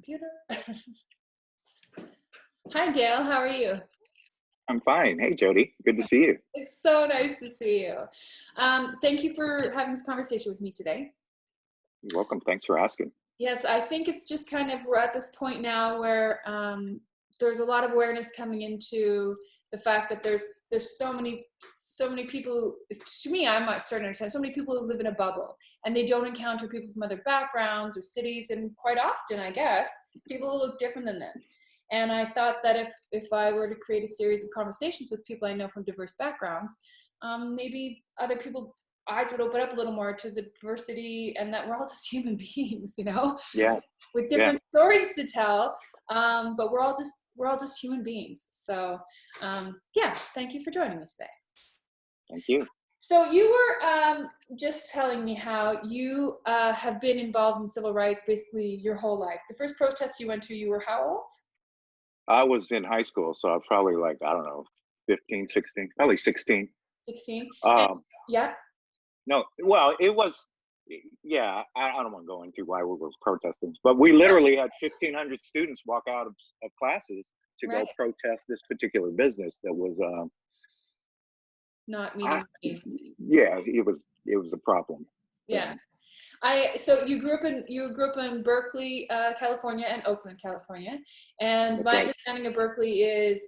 Computer. Hi, Dale. How are you? I'm fine. Hey, Jody. Good to see you. It's so nice to see you. Thank you for having this conversation with me today. You're welcome. Thanks for asking. Yes, I think it's just kind of, we're at this point now where there's a lot of awareness coming into the fact that there's so many people. To me, I'm not starting to understand, so many people who live in a bubble and they don't encounter people from other backgrounds or cities, and quite often, I guess, people who look different than them. And I thought that if I were to create a series of conversations with people I know from diverse backgrounds, maybe other people's eyes would open up a little more to the diversity, and that we're all just human beings, Yeah. with different stories to tell. But we're all just human beings. So yeah, thank you for joining me today. Thank you. So you were just telling me how you have been involved in civil rights basically your whole life. The first protest you went to, you were how old? I was in high school, so I was probably like, I don't know, 15, 16, probably 16. 16? Yeah. No, well, it was, yeah, I don't want to go into why we were protesting, but we literally had 1,500 students walk out of classes to go protest this particular business that was not meeting needs. Yeah, it was a problem. Yeah. So you grew up in Berkeley, California, and Oakland, California. And my understanding of Berkeley is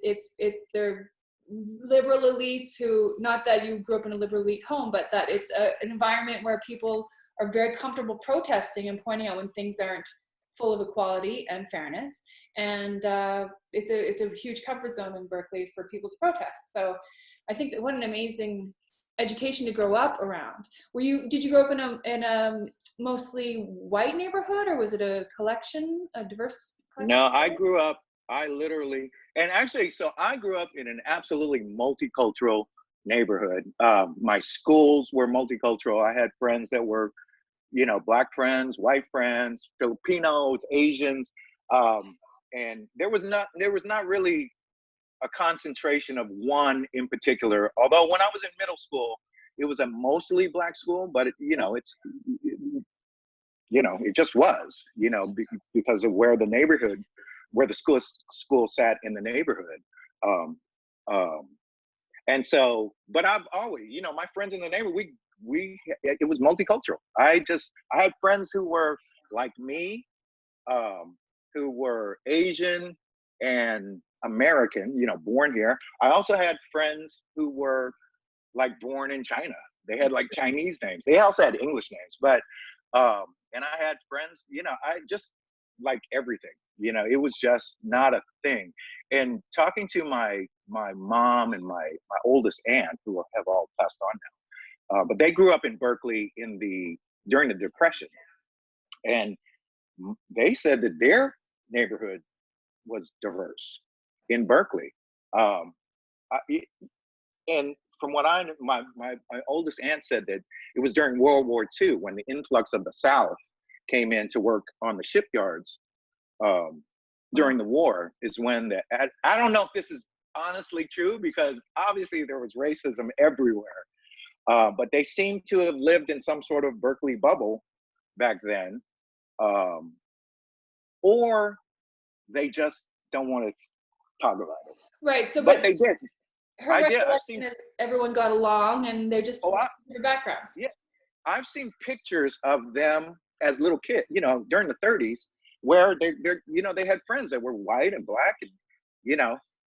they're liberal elites who, not that you grew up in a liberal elite home, but that it's an environment where people are very comfortable protesting and pointing out when things aren't full of equality and fairness. And it's a huge comfort zone in Berkeley for people to protest. So I think that what an amazing education to grow up around. Did you grow up in a mostly white neighborhood, or was it a diverse collection? No, I grew up in an absolutely multicultural neighborhood. My schools were multicultural. I had friends that were, Black friends, white friends, Filipinos, Asians, and there was not really a concentration of one in particular. Although when I was in middle school, it was a mostly Black school, but it just was, because of where the school sat in the neighborhood. And so, but I've always, my friends in the neighborhood, it was multicultural. I had friends who were like me, who were Asian and American, born here. I also had friends who were like born in China. They had like Chinese names. They also had English names, but and I had friends, I just like everything, it was just not a thing. And talking to my mom and my oldest aunt, who have all passed on now, but they grew up in Berkeley during the Depression, and they said that their neighborhood was diverse in Berkeley. And from what I know, my oldest aunt said that it was during World War II when the influx of the South came in to work on the shipyards during the war, is when I don't know if this is honestly true, because obviously there was racism everywhere, but they seem to have lived in some sort of Berkeley bubble back then, or they just don't want to talk about it. Right. So, but they did. Her recollection is everyone got along, and they're just their backgrounds. Yeah, I've seen pictures of them as little kids, during the 30s, where they had friends that were white and Black, and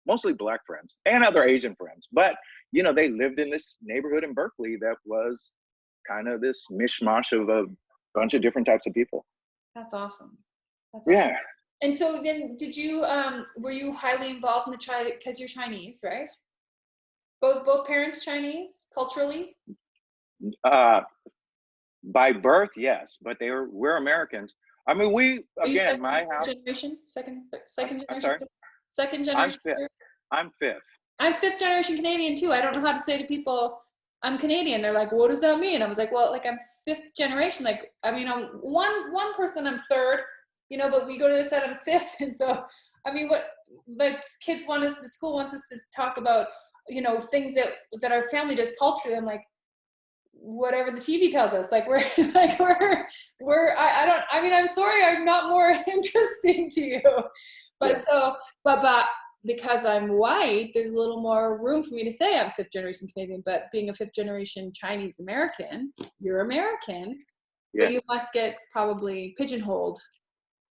mostly Black friends and other Asian friends. But they lived in this neighborhood in Berkeley that was kind of this mishmash of a bunch of different types of people. That's awesome. Yeah. And so then, were you highly involved in the because you're Chinese, right? Both parents Chinese culturally? By birth, yes, but we're Americans. I mean, my house. Second generation. I'm sorry? Second generation. I'm fifth. I'm fifth generation Canadian too. I don't know how to say to people I'm Canadian. They're like, what does that mean? I was like, well, like I'm fifth generation. Like, I mean, I'm one person, I'm third, but we go to the set, I'm fifth. And so, I mean, what the school wants us to talk about, things that our family does culturally. I'm like, whatever the TV tells us. Like we're like I don't, I mean, I'm sorry, I'm not more interesting to you, but Yeah. so but because I'm white, there's a little more room for me to say I'm fifth generation Canadian. But being a fifth generation Chinese American, you're American, but Yeah. you must get probably pigeonholed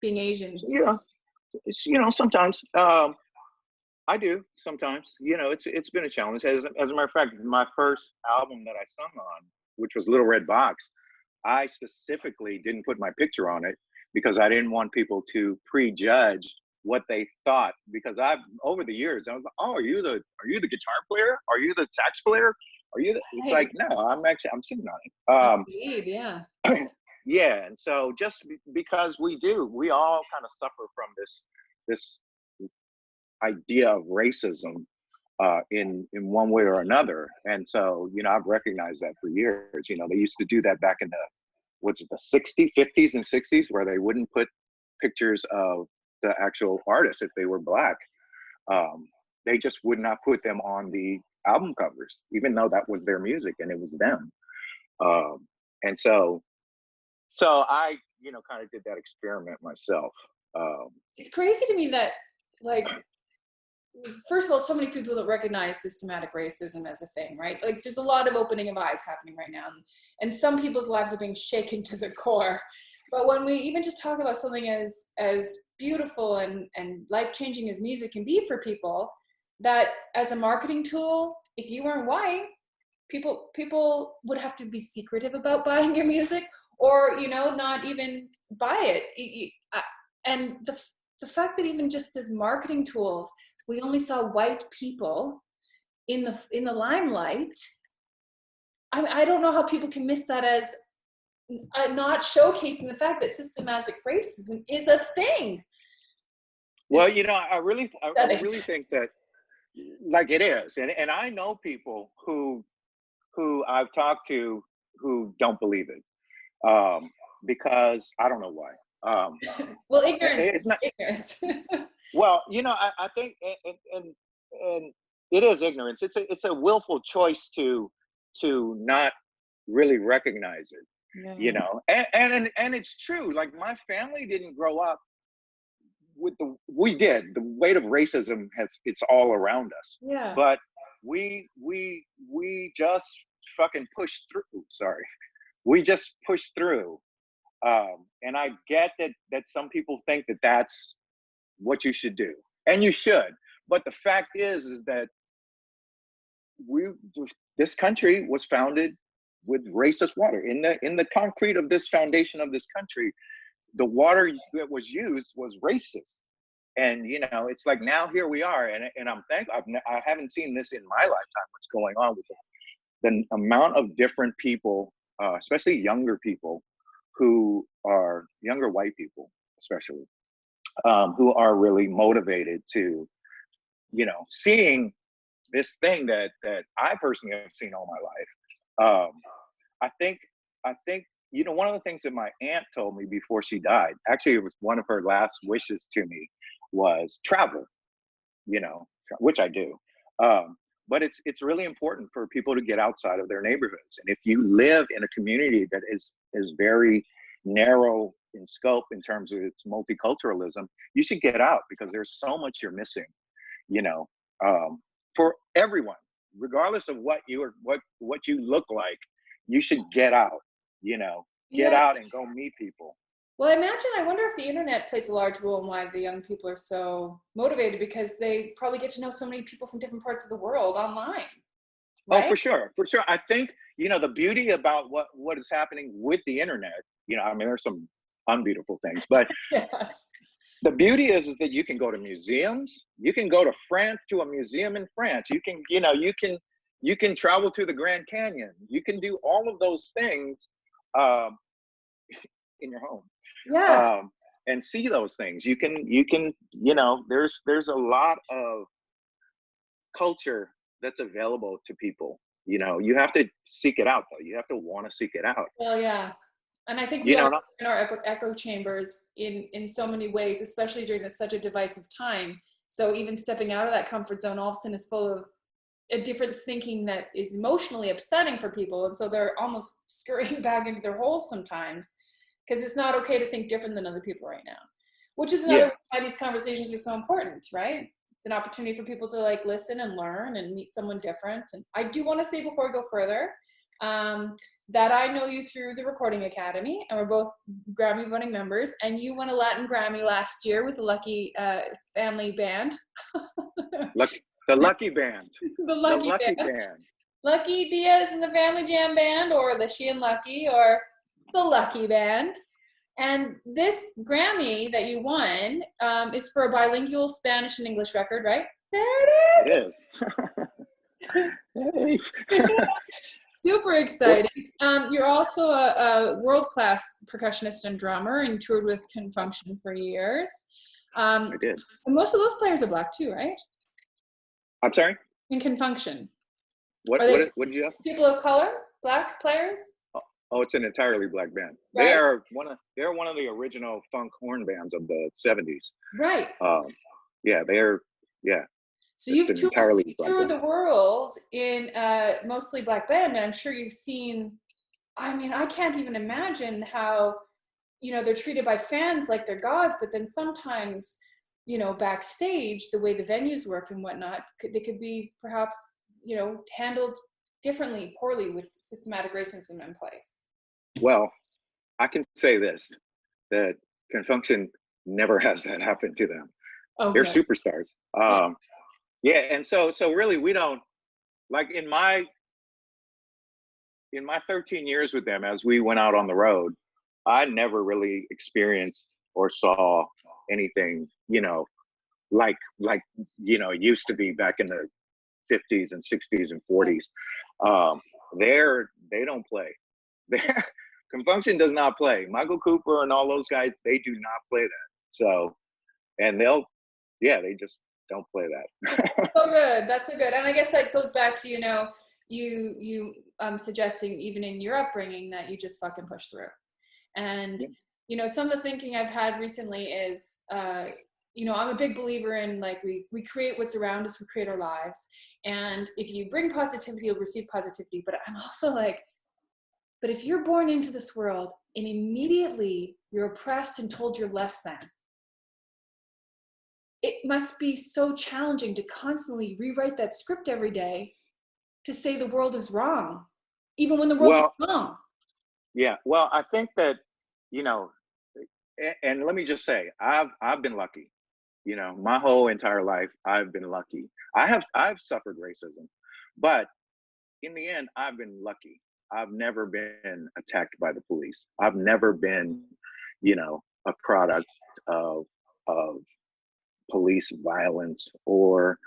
being Asian. Yeah. It's, sometimes I do sometimes. It's been a challenge. As a matter of fact, my first album that I sung on, which was Little Red Box, I specifically didn't put my picture on it because I didn't want people to prejudge what they thought. Because I've over the years, I was like, "Oh, are you the guitar player? Are you the sax player? Are you?" It's Right. like, no, I'm singing on it. Indeed, yeah. Yeah, and so just because we all kind of suffer from this idea of racism in one way or another. And so, I've recognized that for years. They used to do that back in the what's it, the 60s, 50s and 60s, where they wouldn't put pictures of the actual artists if they were black. They just would not put them on the album covers, even though that was their music and it was them. And so I, kind of did that experiment myself. Um, It's crazy to me that, like, first of all, so many people don't recognize systematic racism as a thing, right? Like, there's a lot of opening of eyes happening right now, and some people's lives are being shaken to the core. But when we even just talk about something as beautiful and life-changing as music can be for people, that as a marketing tool, if you weren't white, people would have to be secretive about buying your music, or not even buy it. And the fact that even just as marketing tools, we only saw white people in the limelight. I don't know how people can miss that as not showcasing the fact that systematic racism is a thing. well, I really Upsetting. think that, like, it is, and I know people who I've talked to who don't believe it, because I don't know why. Well, ignorance, It's not. ignorance. Well, I think, and it is ignorance. It's a willful choice to not really recognize it. Yeah. And it's true. Like, my family didn't grow up with we did. The weight of racism it's all around us. Yeah. But we just fucking pushed through. Sorry. We just pushed through. And I get that some people think that that's what you should do, and you should. But the fact is that we this country was founded with racist water. In the concrete of this foundation of this country, the water that was used was racist. And it's like, now here we are, and I haven't seen this in my lifetime. What's going on with the amount of different people, especially younger people, who are younger white people, especially, who are really motivated to, seeing this thing that I personally have seen all my life. I think one of the things that my aunt told me before she died, actually, it was one of her last wishes to me, was travel. Which I do. But it's really important for people to get outside of their neighborhoods. And if you live in a community that is very narrow in scope in terms of its multiculturalism, you should get out, because there's so much you're missing. You know, for everyone, regardless of what you look like, you should get out. Get Yeah. out and go meet people. Well, I wonder if the internet plays a large role in why the young people are so motivated, because they probably get to know so many people from different parts of the world online, Oh, right? for sure, for sure. I think the beauty about what is happening with the internet. I mean, there's some unbeautiful things, but Yes. the beauty is that you can go to museums. You can go to France, to a museum in France. You can travel to the Grand Canyon. You can do all of those things um, in your home, Yeah. and see those things. There's a lot of culture that's available to people. You have to seek it out, though. You have to want to seek it out. Well, yeah. And I think we You all know, live in our echo chambers in so many ways, especially during such a divisive time. So even stepping out of that comfort zone all of a sudden is full of a different thinking that is emotionally upsetting for people. And so they're almost scurrying back into their holes sometimes, because it's not okay to think different than other people right now, which is another why these conversations are so important, right? It's an opportunity for people to like listen and learn and meet someone different. And I do want to say before we go further, that I know you through the Recording Academy, and we're both Grammy voting members, and you won a Latin Grammy last year with the Lucky Family Band. The Lucky Band. The Lucky Band. Lucky Diaz and the Family Jam Band, or the She and Lucky, or the Lucky Band. And this Grammy that you won is for a bilingual Spanish and English record, right? There it is. It is. Super exciting. You're also a world-class percussionist and drummer, and toured with Con Funk Shun for years. I did. And most of those players are Black too, right? I'm sorry? In Con Funk Shun. What did you ask? People of color, Black players? Oh, it's an entirely Black band. Right. They're one of the original funk horn bands of the 70s. Right. So you've toured the world in mostly Black band, and I'm sure you've seen, I mean, I can't even imagine how, you know, they're treated by fans like they're gods, but then sometimes, you know, backstage, the way the venues work and whatnot, they could be perhaps, you know, handled differently, poorly, with systematic racism in place. Well, I can say this, that Con Funk Shun never has that happen to them. Okay. They're superstars. And so really we don't, like in my 13 years with them, as we went out on the road, I never really experienced or saw anything, you know, like you know, it used to be back in the 50s and 60s and 40s. They don't play. Con Funk Shun does not play. Michael Cooper and all those guys, they do not play that. So, and they just don't play that. So good. That's so good. And I guess that goes back to, you know, you suggesting even in your upbringing that you just fucking push through. And, you know, some of the thinking I've had recently is, you know, I'm a big believer in, like, we create what's around us, we create our lives. And if you bring positivity, you'll receive positivity. But I'm also like, but if you're born into this world and immediately you're oppressed and told you're less than, it must be so challenging to constantly rewrite that script every day to say the world is wrong, even when the world is wrong. Yeah, well, I think that, you know, and let me just say, I've been lucky. You know, my whole entire life, I've been lucky. I've suffered racism, but in the end, I've been lucky. I've never been attacked by the police. I've never been, you know, a product of police violence, or,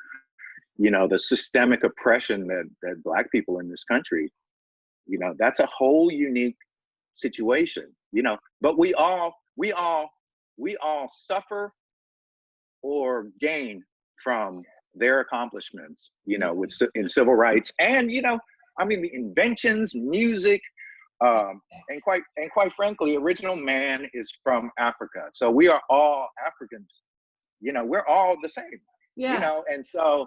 you know, the systemic oppression that Black people in this country, you know, that's a whole unique situation, you know, but we all suffer or gain from their accomplishments, you know, in civil rights. And, you know, I mean, the inventions, music, and quite frankly, original man is from Africa. So we are all Africans, you know, we're all the same, you know, and so,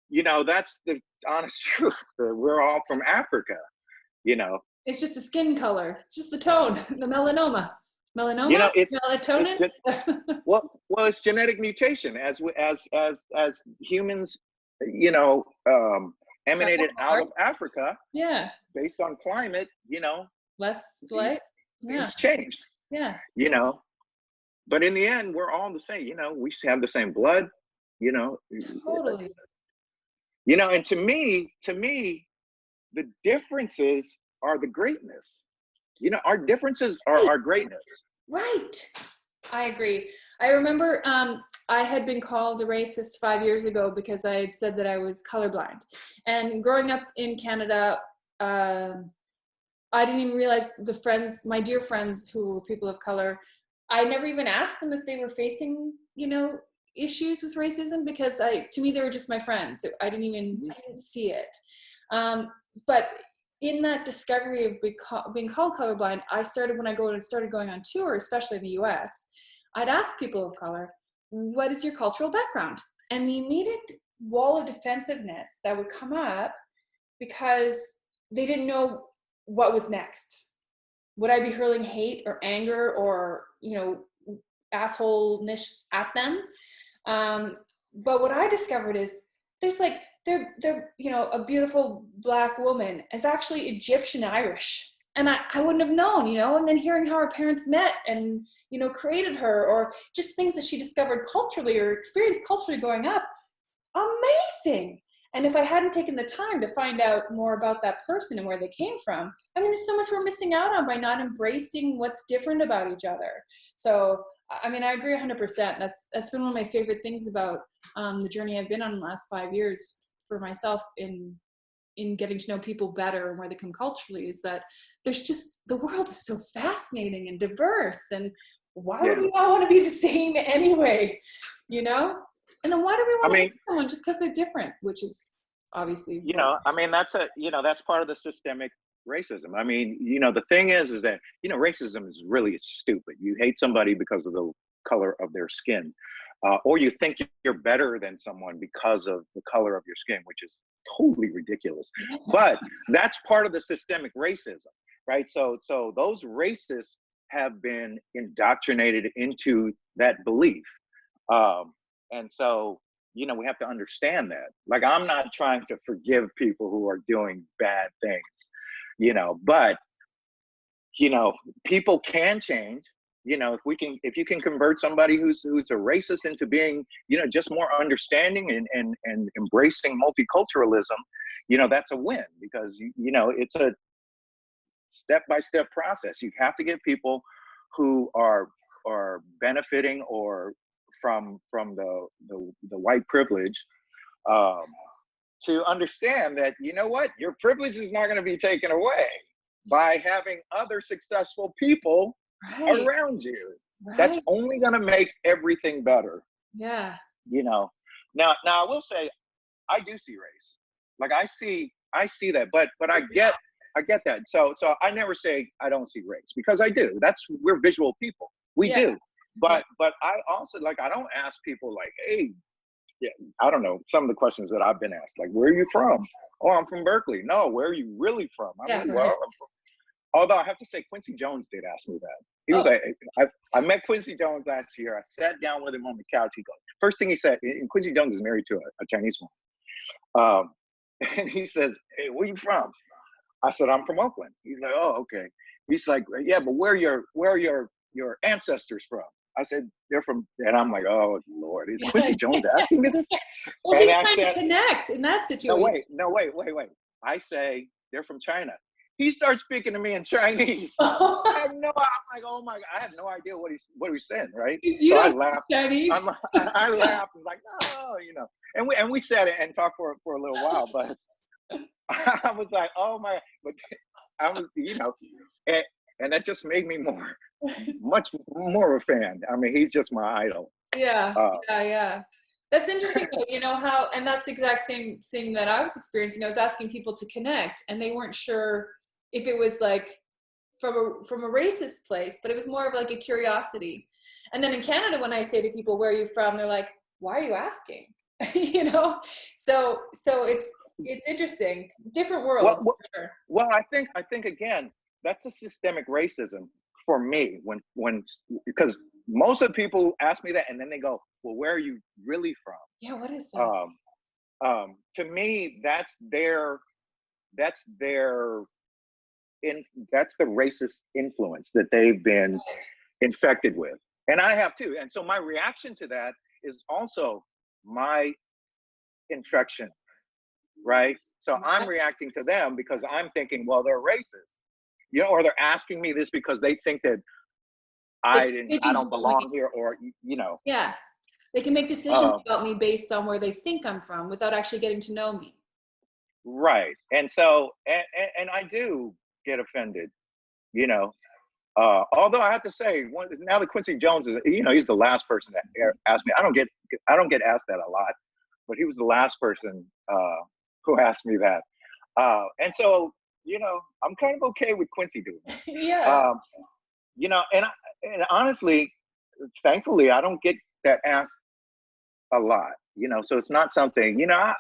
you know, that's the honest truth. We're all from Africa, you know. It's just the skin color. It's just the tone, the melanoma. Melanoma? You know, melatonin? Well, it's genetic mutation as humans, you know, emanated out of Africa. Yeah. Based on climate, you know. Less light. Things changed. Yeah. You know, but in the end, we're all the same. You know, we have the same blood. You know. Totally. You know, and to me, the differences are the greatness. You know, our differences are our greatness. Right. I agree. I remember I had been called a racist 5 years ago because I had said that I was colorblind. And growing up in Canada, I didn't even realize my dear friends who were people of color, I never even asked them if they were facing, you know, issues with racism, because to me, they were just my friends. I didn't see it. But in that discovery of being called colorblind, when I started going on tour, especially in the US, I'd ask people of color, what is your cultural background? And the immediate wall of defensiveness that would come up because they didn't know what was next. Would I be hurling hate or anger or, you know, assholeness at them? But what I discovered is there's like, they're, you know, a beautiful Black woman is actually Egyptian Irish. And I wouldn't have known, you know, and then hearing how her parents met and, you know, created her, or just things that she discovered culturally or experienced culturally growing up, amazing. And if I hadn't taken the time to find out more about that person and where they came from, I mean, there's so much we're missing out on by not embracing what's different about each other. So, I mean, I agree 100%. That's been one of my favorite things about the journey I've been on the last 5 years for myself in getting to know people better and where they come culturally, is that there's just, the world is so fascinating and diverse, and why would we all want to be the same anyway, you know? And then why do we want to hate someone just because they're different, which is obviously, you know, I mean, that's that's part of the systemic racism. I mean, you know, the thing is that, you know, racism is really stupid. You hate somebody because of the color of their skin, or you think you're better than someone because of the color of your skin, which is totally ridiculous. But that's part of the systemic racism, right? So those racists have been indoctrinated into that belief. And so, you know, we have to understand that. Like, I'm not trying to forgive people who are doing bad things, you know, but, you know, people can change. You know, if you can convert somebody who's a racist into being, you know, just more understanding and embracing multiculturalism, you know, that's a win, because, you know, it's a step-by-step process. You have to get people who are benefiting or from the white privilege, to understand that, you know what, your privilege is not going to be taken away by having other successful people around you. That's only going to make everything better. Yeah. You know, now I will say, I do see race. Like, I see that, but I get that. So I never say I don't see race, because I do. We're visual people. We do. But I also, like, I don't ask people like, hey, I don't know, some of the questions that I've been asked, like, where are you from? Oh, I'm from Berkeley. No, where are you really from? I'm like, well, although I have to say, Quincy Jones did ask me that. He was like, I met Quincy Jones last year. I sat down with him on the couch. He goes, first thing he said, and Quincy Jones is married to a Chinese woman. And he says, hey, where you from? I said, I'm from Oakland. He's like, oh, okay. He's like, yeah, but where are your ancestors from? I said, they're from, and I'm like, oh, Lord, is Quincy Jones asking me this? Well, he's trying to connect in that situation. No, wait. I say, they're from China. He starts speaking to me in Chinese. I'm like, oh my God, I have no idea what he's saying, right? So I laughed. Chinese. I laughed. I'm like, oh, you know, and we sat and talked for a little while, but I was like, oh my, but I was, you know, and that just made me much more of a fan. I mean, he's just my idol. Yeah. That's interesting, you know, how, and that's the exact same thing that I was experiencing. I was asking people to connect, and they weren't sure if it was like from a racist place, but it was more of like a curiosity. And then in Canada, when I say to people, where are you from? They're like, why are you asking? You know? So it's interesting. Different world. Well, for sure. Well, I think again, that's a systemic racism for me, when because most of the people ask me that, and then they go, well, where are you really from? Yeah, what is that? To me, that's the racist influence that they've been infected with, and I have too. And so my reaction to that is also my infection, right? So I'm reacting to them because I'm thinking, well, they're racist, you know, or they're asking me this because they think that I don't belong here, or, you know. Yeah, they can make decisions about me based on where they think I'm from without actually getting to know me. Right, and so and I do get offended, you know. Although I have to say, now that Quincy Jones is, you know, he's the last person that asked me. I don't get asked that a lot, but he was the last person who asked me that, and so, you know, I'm kind of okay with Quincy doing that. Yeah. You know, and honestly, thankfully, I don't get that asked a lot. So it's not something, I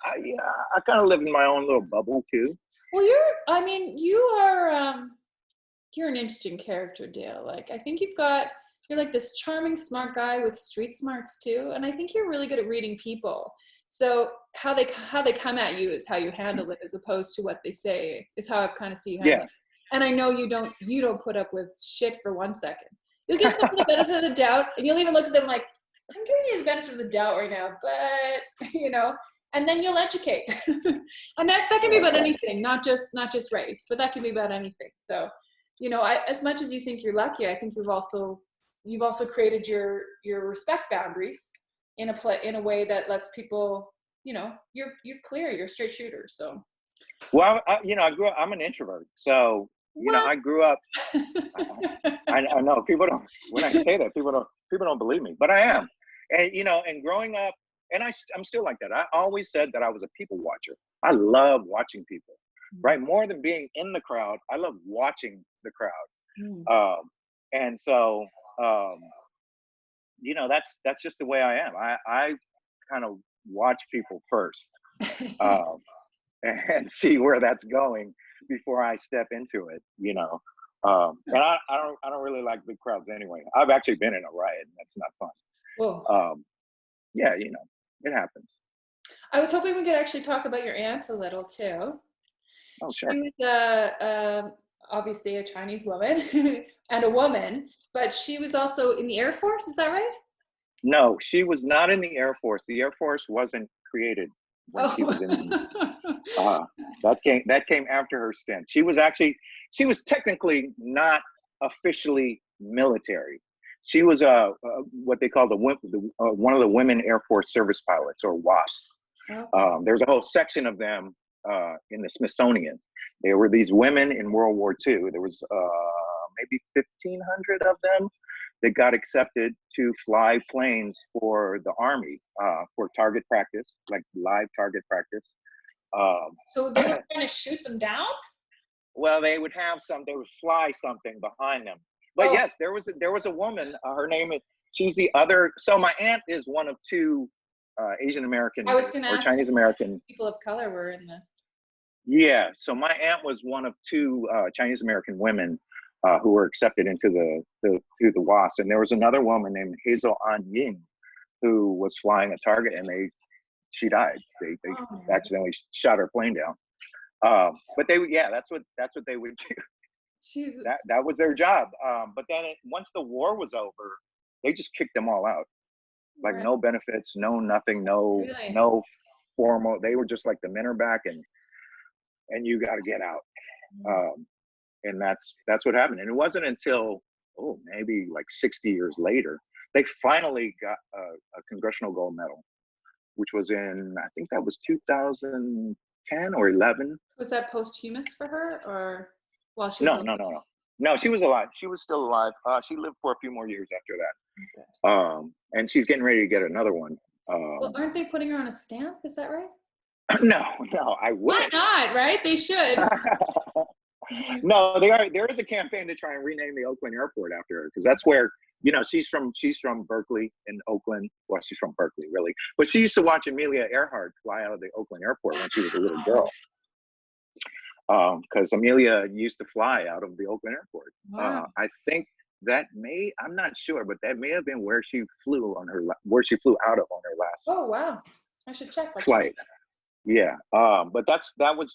kind of live in my own little bubble too. Well, you're an interesting character, Dale. Like, I think you're like this charming, smart guy with street smarts too. And I think you're really good at reading people. So how they come at you is how you handle it, as opposed to what they say is how I've kind of seen you handle it. And I know you don't put up with shit for 1 second. You'll give someone the benefit of the doubt, and you'll even look at them like, I'm giving you the benefit of the doubt right now, but and then you'll educate. And that can be about anything, not just race, but that can be about anything. So, as much as you think you're lucky, I think you've also created your respect boundaries in a way that lets people, you're clear, you're a straight shooter. So, well, I grew up, I'm an introvert, so I grew up. I know people don't. When I say that, people don't believe me, but I am. And and growing up, and I'm still like that. I always said that I was a people watcher. I love watching people, right? More than being in the crowd, I love watching the crowd. And so, that's just the way I am. I kind of watch people first, and see where that's going before I step into it. And I don't really like big crowds anyway. I've actually been in a riot, and that's not fun. Whoa. Yeah, it happens. I was hoping we could actually talk about your aunt a little too. Oh, sure. She was obviously a Chinese woman and a woman, but she was also in the Air Force. Is that right? No, she was not in the Air Force. The Air Force wasn't created when she was in. That came after her stint. She was technically not officially military. She was what they call one of the women Air Force service pilots, or WASPs. Okay. There's a whole section of them in the Smithsonian. There were these women in World War II. There was maybe 1,500 of them that got accepted to fly planes for the Army for target practice, like live target practice. So they were trying to shoot them down? Well, they would fly something behind them. But yes, there was a woman. Her name is. She's the other. So my aunt is one of two Asian American or Chinese American people of color were in the. Yeah. So my aunt was one of two Chinese American women who were accepted into the WASP, and there was another woman named Hazel An Ying who was flying a target, and she died. They accidentally shot her plane down. But that's what they would do. Jesus. That was their job. But then once the war was over, they just kicked them all out. Like no benefits, no nothing, no formal. They were just like, the men are back, and you got to get out. And that's what happened. And it wasn't until maybe like 60 years later they finally got a Congressional Gold Medal, which was in, I think that was 2010 or 11. Was that posthumous for her, or while she was alive? No, she was alive. She was still alive. She lived for a few more years after that. Okay. And she's getting ready to get another one. Well, aren't they putting her on a stamp? Is that right? No, I wish. Why not, right? They should. No, there is a campaign to try and rename the Oakland airport after her, because that's where, she's from Berkeley and Oakland. Well, she's from Berkeley, really. But she used to watch Amelia Earhart fly out of the Oakland airport when she was a little girl. Because Amelia used to fly out of the Oakland airport. Wow. I think I'm not sure, but that may have been where she flew out of on her last. Oh, wow. I should check. Flight. Yeah. But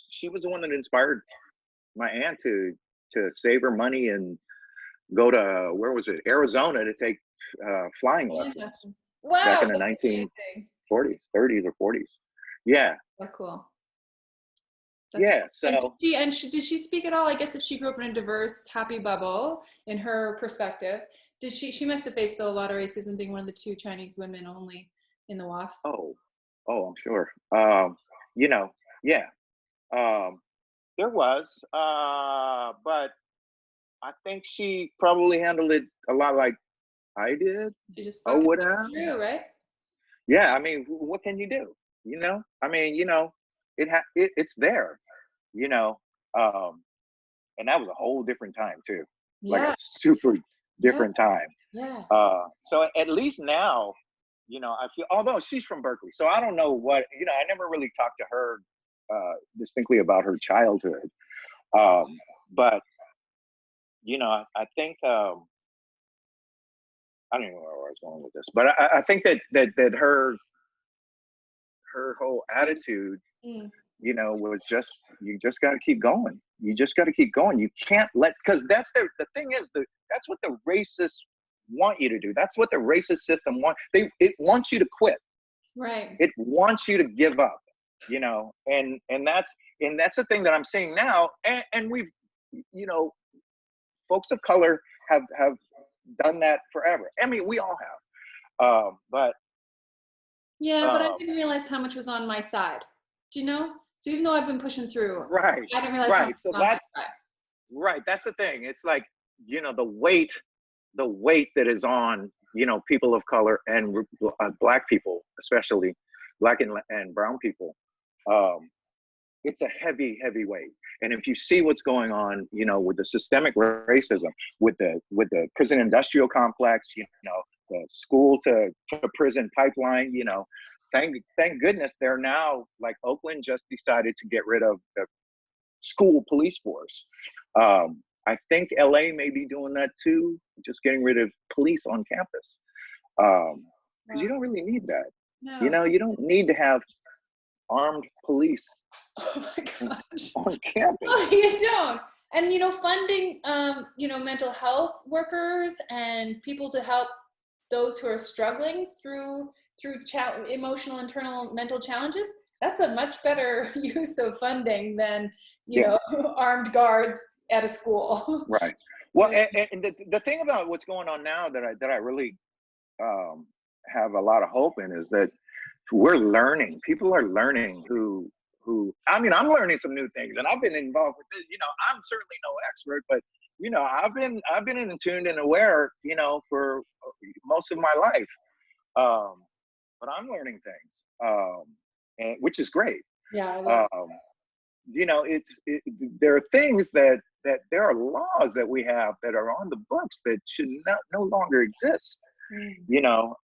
she was the one that inspired my aunt to save her money and go to, where was it, Arizona, to take flying lessons. Wow, back in the 1940s, 30s or 40s. Yeah. Oh, cool. That's so. Did she speak at all? I guess if she grew up in a diverse, happy bubble, in her perspective, she must have faced a lot of racism, being one of the two Chinese women only in the WAFs. Oh, I'm sure. Yeah. There was, but I think she probably handled it a lot like I did. She just would have. True, right? Yeah, I mean, what can you do? I mean, it's there, and that was a whole different time too. Yeah. Like a super different time. Yeah. So at least now, you know, I feel, although she's from Berkeley, so I don't know what, you know, I never really talked to her distinctly about her childhood. But, you know, I think, I don't even know where I was going with this, but I think that her whole attitude, Mm. you know, was just, you just got to keep going. You just got to keep going. You can't let, because that's the thing is, that's what the racists want you to do. That's what the racist system wants. It wants you to quit. Right. It wants you to give up, you know, and that's the thing that I'm seeing now. And we've, you know, folks of color have done that forever. I mean, we all have. But Yeah, but I didn't realize how much was on my side. Do you know? So even though I've been pushing through, right, I didn't realize how much so was on my that's side. right. That's the thing. It's like, you know, the weight that is on, you know, people of color and black people, especially black and brown people. It's a heavy weight. And if you see what's going on, you know, with the systemic racism, with the prison industrial complex, you know, the school to prison pipeline, you know, thank goodness they're now, like, Oakland just decided to get rid of the school police force. I think LA may be doing that too, just getting rid of police on campus. Because you don't really need that. No. You know, you don't need to have armed police Oh my gosh. on campus. Oh, you don't. And, you know, funding, you know, mental health workers and people to help those who are struggling through emotional, internal, mental challenges, that's a much better use of funding than, you know, armed guards at a school. Right. Well, and the thing about what's going on now that I really have a lot of hope in is that we're learning. People are learning who I mean, I'm learning some new things, and I've been involved with this. You know, I'm certainly no expert, but, you know, I've been in tuned and aware, you know, for most of my life. But I'm learning things, and which is great. Yeah, I love you know, there are things that there are laws that we have that are on the books that should no longer exist. You know,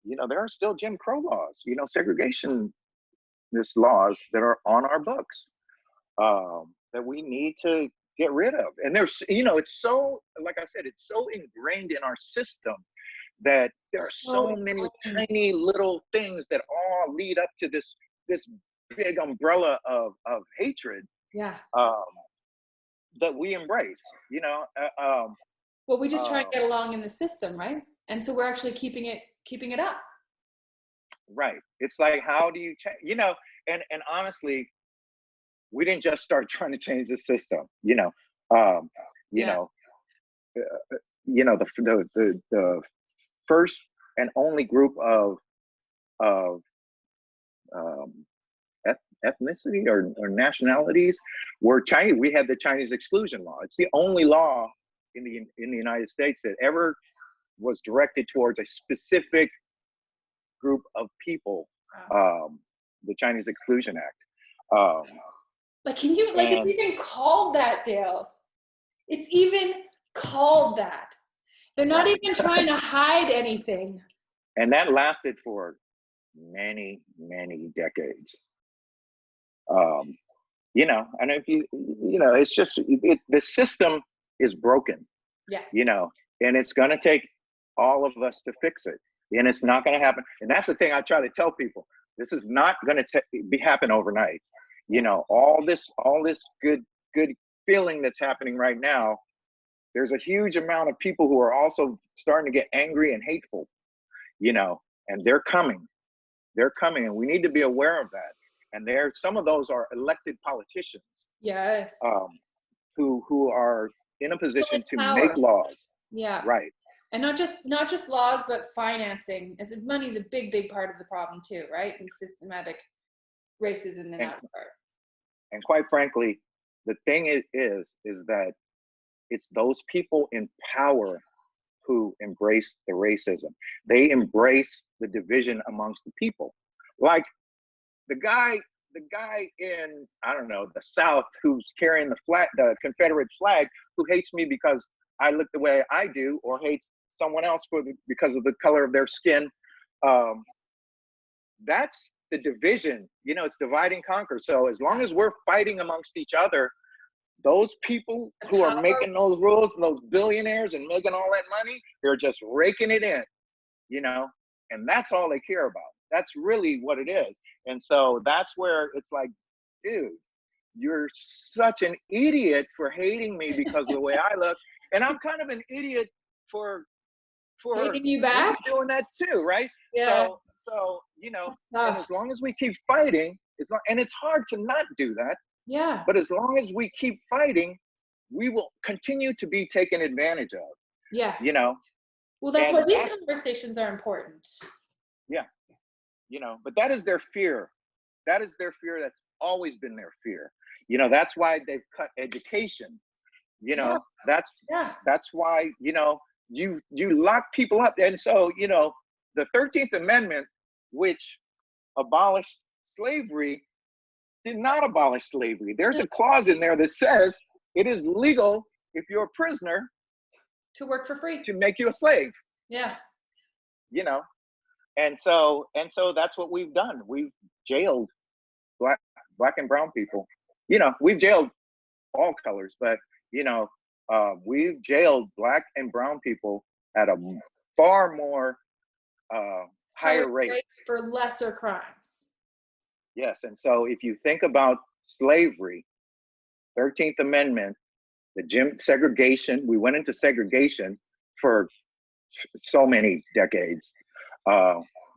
there are still Jim Crow laws, you know, segregationist laws that are on our books, that we need to get rid of. And there's, you know, it's so, like I said, it's so ingrained in our system that there are so many tiny little things that all lead up to this big umbrella of hatred. Yeah. That we embrace, you know. Well, we just try to get along in the system, right? And so we're actually keeping it up. Right. It's like, how do you change? You know, and honestly, we didn't just start trying to change the system. You know, you know, the first and only group of ethnicity or nationalities were Chinese. We had the Chinese exclusion law. It's the only law in the United States that ever was directed towards a specific group of people. The Chinese Exclusion Act. Like, can you, like, it's even called that, Dale. It's even called that. They're not even trying to hide anything. And that lasted for many, many decades. You know, and if you know, it's just, the system is broken. Yeah. You know, and it's going to take all of us to fix it. And it's not going to happen. And that's the thing I try to tell people. This is not going to happen overnight. You know, all this good feeling that's happening right now, there's a huge amount of people who are also starting to get angry and hateful, you know, and they're coming, and we need to be aware of that. And some of those are elected politicians. Yes. Who are in a position to make laws. Yeah. Right. And not just laws, but financing. As money is a big part of the problem too, right? And systematic racism in that regard. And quite frankly, the thing is that it's those people in power who embrace the racism. They embrace the division amongst the people. Like the guy in, I don't know, the South who's carrying the Confederate flag, who hates me because I look the way I do, or hates someone else because of the color of their skin, um, that's the division. You know, it's divide and conquer. So as long as we're fighting amongst each other, those people who are making those rules, and those billionaires and making all that money, they're just raking it in, you know, and that's all they care about. That's really what it is. And so that's where it's like, dude, you're such an idiot for hating me because of the way I look. And I'm kind of an idiot for Hating you maybe back? doing that too, right? Yeah. So you know, and as long as we keep fighting, and it's hard to not do that. Yeah. But as long as we keep fighting, we will continue to be taken advantage of. Yeah. You know. Well, that's why these conversations are important. Yeah. You know, but that is their fear. That is their fear. That's always been their fear. You know, that's why they've cut education. You know, that's why, you know, you lock people up. And so, you know, the 13th Amendment, which abolished slavery, did not abolish slavery. There's a clause in there that says it is legal, if you're a prisoner, to work for free, to make you a slave. Yeah. You know, and so that's what we've done. We've jailed black and brown people. You know, we've jailed all colors, but you know, we've jailed black and brown people at a far more higher rate for lesser crimes. Yes, and so if you think about slavery, 13th Amendment, the segregation, we went into segregation for so many decades.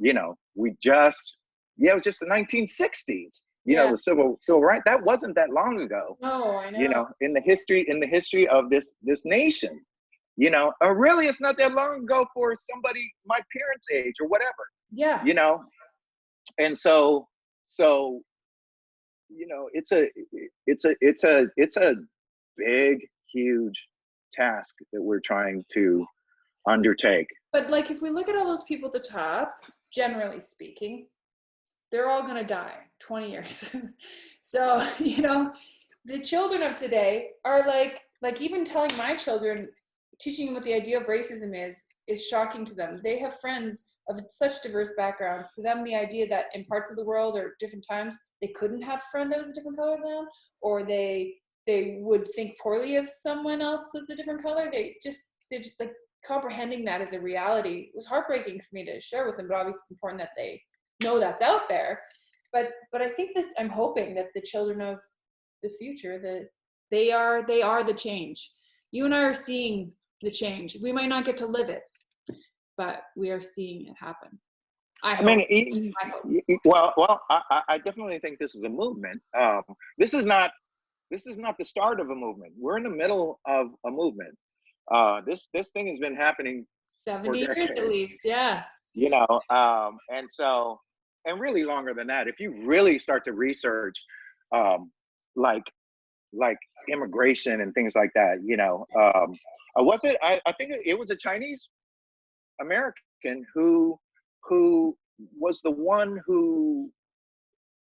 You know, it was just the 1960s. You know, the civil rights. That wasn't that long ago. No, I know. You know, in the history of this nation. You know, or really, it's not that long ago for somebody my parents' age or whatever. Yeah. You know, and so you know, it's a big, huge task that we're trying to undertake. But like, if we look at all those people at the top, generally speaking, they're all going to die 20 years. So, you know, the children of today are like even telling my children, teaching them what the idea of racism is shocking to them. They have friends of such diverse backgrounds. To them, the idea that in parts of the world or different times, they couldn't have a friend that was a different color than them, or they would think poorly of someone else that's a different color. They just like comprehending that as a reality was heartbreaking for me to share with them, but obviously it's important that they know that's out there. But I think that I'm hoping that the children of the future, that they are the change. You and I are seeing the change. We might not get to live it, but we are seeing it happen. I hope. Well, I definitely think this is a movement. This is not the start of a movement. We're in the middle of a movement. This thing has been happening 70 years at least. Yeah. You know, and really longer than that. If you really start to research, like immigration and things like that, you know, I think it was a Chinese American who was the one who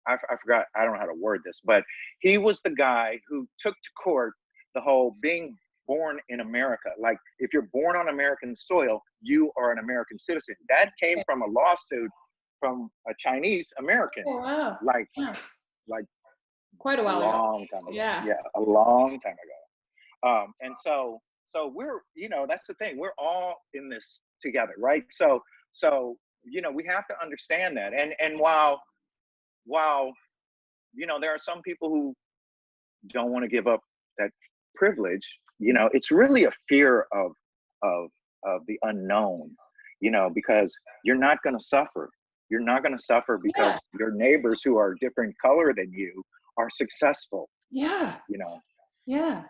I forgot, I don't know how to word this, but he was the guy who took to court the whole being born in America. Like, if you're born on American soil, you are an American citizen. That came from a lawsuit from a Chinese American. Oh, wow. Like quite a while ago. Long time ago. Yeah, a long time ago. And so we're, you know, that's the thing. We're all in this together, right? So you know, we have to understand that. And while you know, there are some people who don't want to give up that privilege, you know, it's really a fear of the unknown, you know, because you're not going to suffer. You're not going to suffer because your neighbors who are different color than you are successful. Yeah. You know. Yeah.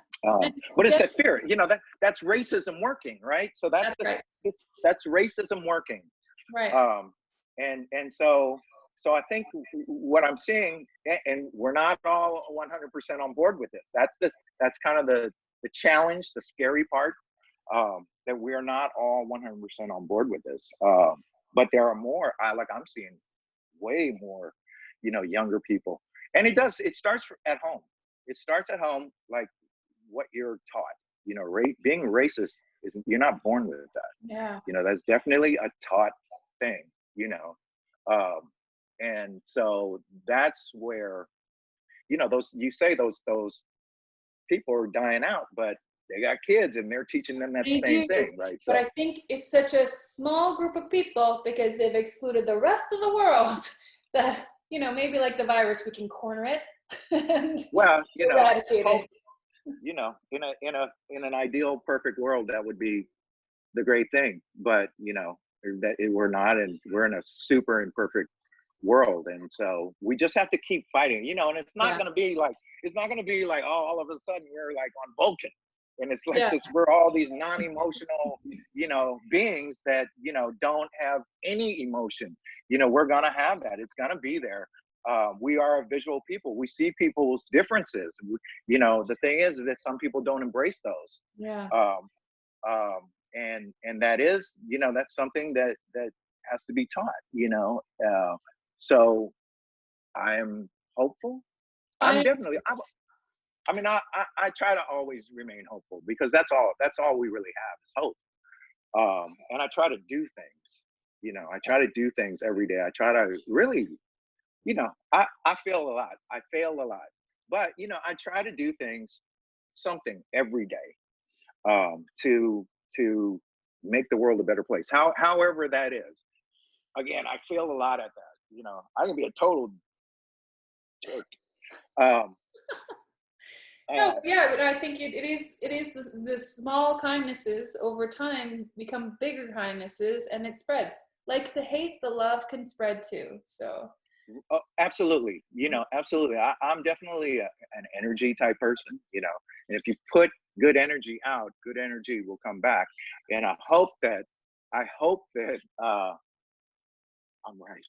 But it's that fear, you know, that's racism working, right? So that's racism working. Right. And so I think what I'm seeing, and we're not all 100% on board with this. That's kind of the challenge, the scary part, that we're not all 100% on board with this. But there are more. I'm seeing way more, you know, younger people, and it starts at home. It starts at home, like what you're taught. You know, being racist you're not born with that. Yeah. You know, that's definitely a taught thing. you know. And so that's where, those, you say those people are dying out, but they got kids and they're teaching them that They same do, thing, right? but So, I think it's such a small group of people because they've excluded the rest of the world that, maybe like the virus, we can corner it and well, eradicate it. in an ideal perfect world, that would be the great thing. But we're not, and we're in a super imperfect world, and so we just have to keep fighting. And it's not going to be like, oh, all of a sudden you're like on Vulcan, and it's like this. We're all these non-emotional, beings that don't have any emotion. We're gonna have that. It's gonna be there. We are a visual people. We see people's differences. The thing is that some people don't embrace those. Yeah. And that is, that's something that has to be taught. So I'm hopeful. I try to always remain hopeful, because that's all we really have is hope. And I try to do things. I try to do things every day. I try to really, I fail a lot. I fail a lot. But, I try to do something every day, to make the world a better place. However that is. Again, I fail a lot at that. I can be a total jerk. No, yeah, but I think it is the small kindnesses over time become bigger kindnesses, and it spreads. Like the hate, the love can spread too. So. Oh, absolutely. Absolutely. I'm definitely an energy type person. And if you put good energy out, good energy will come back. And I hope that I'm right.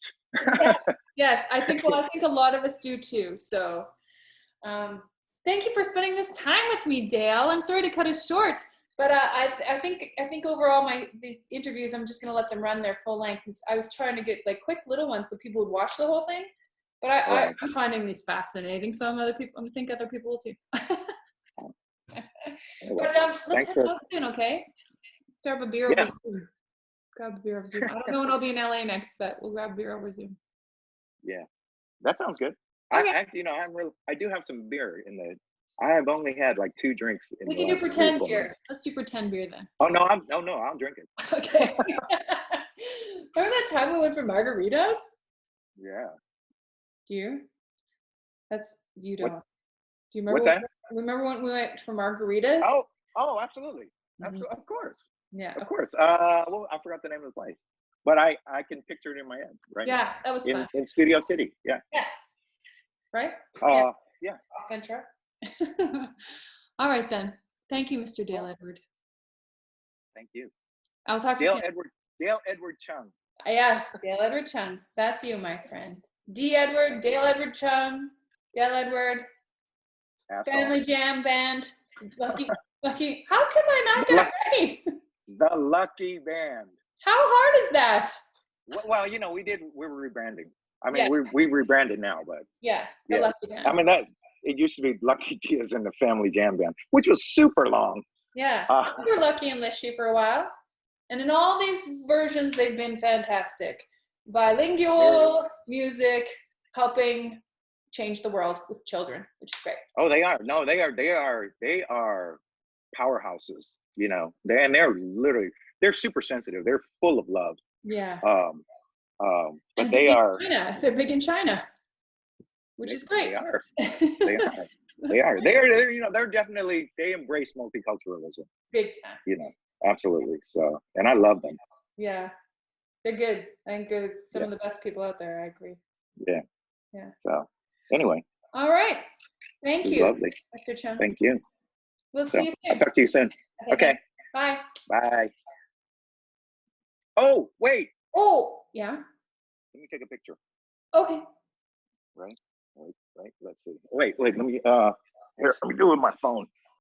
Yes, I think a lot of us do too. So, thank you for spending this time with me, Dale. I'm sorry to cut us short, but I think overall these interviews, I'm just gonna let them run their full length. I was trying to get like quick little ones so people would watch the whole thing, but I'm finding these fascinating. So I think other people will too. But let's hit up soon, okay? Let's grab a beer over Zoom. Grab a beer over Zoom. I don't know when I'll be in LA next, but we'll grab a beer over Zoom. Yeah, that sounds good. Okay. I do have some beer in the. I have only had like 2 drinks. We can do pretend beer. Let's do pretend beer then. Oh no, I'll drink it. Okay. Remember that time we went for margaritas? Yeah. Do you? You don't. What? Do you remember? What's that? Remember when we went for margaritas? Oh, absolutely. Absolutely. Of course. Yeah. Of course. Well, I forgot the name of the place, but I can picture it in my head right now. Yeah, that was fun. In Studio City. Yeah. Yes. Right? Yeah. Ventura. All right then. Thank you, Mr. Dale Edward. Thank you. I'll talk to you soon. Dale Edward Chung. Yes, Dale Edward Chung. That's you, my friend. D. Edward, Dale Edward Chung, Dale Edward, Asshole. Family Jam Band, Lucky. How come I not get it right? The Lucky Band. How hard is that? Well, we're rebranding. I mean, we rebranded now, but the Lucky Band. I mean, it used to be Lucky Diaz and the Family Jam Band, which was super long. Yeah, we were Lucky and Lishy for a while, and in all these versions, they've been fantastic. Bilingual music, helping change the world with children, which is great. Oh, they are. No, they are powerhouses. They're super sensitive. They're full of love. Yeah. But they are. They're big in China, which is great. They are. They are. They're definitely. They embrace multiculturalism. Big time. Absolutely. So, and I love them. Yeah, they're good. I think they're some of the best people out there. I agree. Yeah. Yeah. So, anyway. All right. Thank you, lovely. Mr. Chung. Thank you. We'll see you soon. I'll talk to you soon. Okay. Bye. Bye. Oh, wait. Oh, yeah. Let me take a picture. Okay. Right. Let's see. Wait. Let me. Here. Let me do it with my phone.